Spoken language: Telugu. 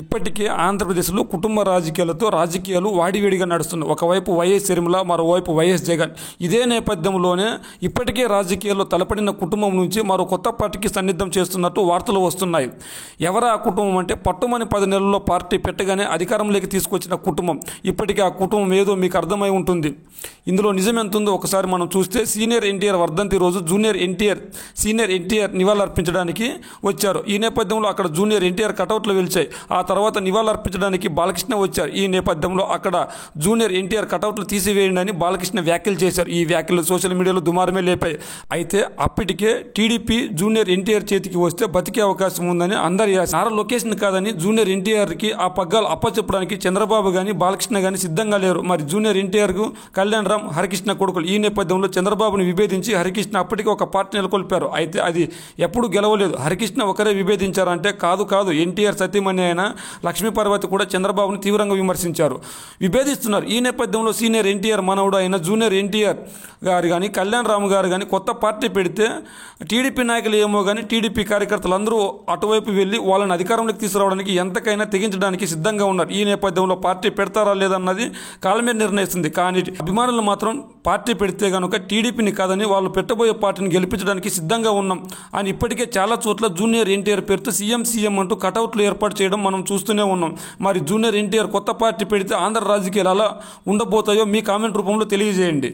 ఇప్పటికే ఆంధ్రప్రదేశ్లో కుటుంబ రాజకీయాలు వాడివేడిగా నడుస్తున్నాయి. ఒకవైపు వైఎస్ షర్మిల, మరోవైపు వైఎస్ జగన్. ఇదే నేపథ్యంలోనే ఇప్పటికే రాజకీయాల్లో తలపడిన కుటుంబం నుంచి మరో కొత్త పార్టీకి సన్నిద్ధం చేస్తున్నట్టు వార్తలు వస్తున్నాయి. ఎవరా ఆ కుటుంబం అంటే పట్టుమని 10 నెలల్లో పార్టీ పెట్టగానే అధికారంలోకి తీసుకొచ్చిన కుటుంబం. ఇప్పటికీ ఆ కుటుంబం ఏదో మీకు అర్థమై ఉంటుంది. ఇందులో నిజం ఎంత ఉందో ఒకసారి మనం చూస్తే, సీనియర్ ఎన్టీఆర్ వర్ధంతి రోజు సీనియర్ ఎన్టీఆర్ నివాళులర్పించడానికి వచ్చారు. ఈ నేపథ్యంలో అక్కడ జూనియర్ ఎన్టీఆర్ కటౌట్లు వెలిచాయి. ఆ తర్వాత నివాళులర్పించడానికి బాలకృష్ణ వచ్చారు. ఈ నేపథ్యంలో అక్కడ జూనియర్ ఎన్టీఆర్ కటౌట్లు తీసివేయండి అని బాలకృష్ణ వ్యాఖ్యలు చేశారు. ఈ వ్యాఖ్యలు సోషల్ మీడియాలో దుమారమే లేపాయి. అయితే అప్పటికే టీడీపీ జూనియర్ ఎన్టీఆర్ చేతికి వస్తే బతికే అవకాశం ఉందని అందరి ఆశ. నారా లొకేషన్ కాదని జూనియర్ ఎన్టీఆర్కి ఆ పగ్గాలు అప్పచెప్పడానికి చంద్రబాబు కానీ బాలకృష్ణ కానీ సిద్ధంగా లేరు. మరి జూనియర్ ఎన్టీఆర్కు కళ్యాణ్ రామ్, హరికృష్ణ కొడుకులు. ఈ నేపథ్యంలో చంద్రబాబును విభేదించి హరికృష్ణ అప్పటికే ఒక పార్టీ నెలకొల్పారు. అయితే అది ఎప్పుడు గెలవలేదు. హరికృష్ణ ఒకరే విభేదించారంటే కాదు ఎన్టీఆర్ సతీమణి అయిన లక్ష్మీపార్వతి కూడా చంద్రబాబును తీవ్రంగా విభేదిస్తున్నారు. ఈ నేపథ్యంలో సీనియర్ ఎన్టీఆర్ మనవడు అయిన జూనియర్ ఎన్టీఆర్ గారు కానీ కళ్యాణ్ రామ్ గారు కానీ కొత్త పార్టీ పెడితే టీడీపీ నాయకులు ఏమో కానీ టీడీపీ కార్యకర్తలు అందరూ అటువైపు వెళ్ళి వాళ్ళని అధికారంలోకి తీసుకురావడానికి ఎంతకైనా తెగించడానికి సిద్ధంగా ఉన్నారు. ఈ నేపథ్యంలో పార్టీ పెడతారా లేదన్నది కాలమే నిర్ణయిస్తుంది. కానీ అభిమానులు మాత్రం పార్టీ పెడితే కనుక టీడీపీని కాదని వాళ్ళు పెట్టబోయే పార్టీని గెలిపించడానికి సిద్ధంగా ఉన్నాం అని ఇప్పటికే చాలా చోట్ల జూనియర్ ఎన్టీఆర్ పేరుతో సీఎం అంటూ కటౌట్లు ఏర్పాటు చేయడం మనం చూస్తూనే ఉన్నాం. మరి జూనియర్ ఎన్టీఆర్ కొత్త పార్టీ పెడితే ఆంధ్ర రాజకీయాలు ఎలా ఉండబోతాయో మీ కామెంట్ రూపంలో తెలియజేయండి.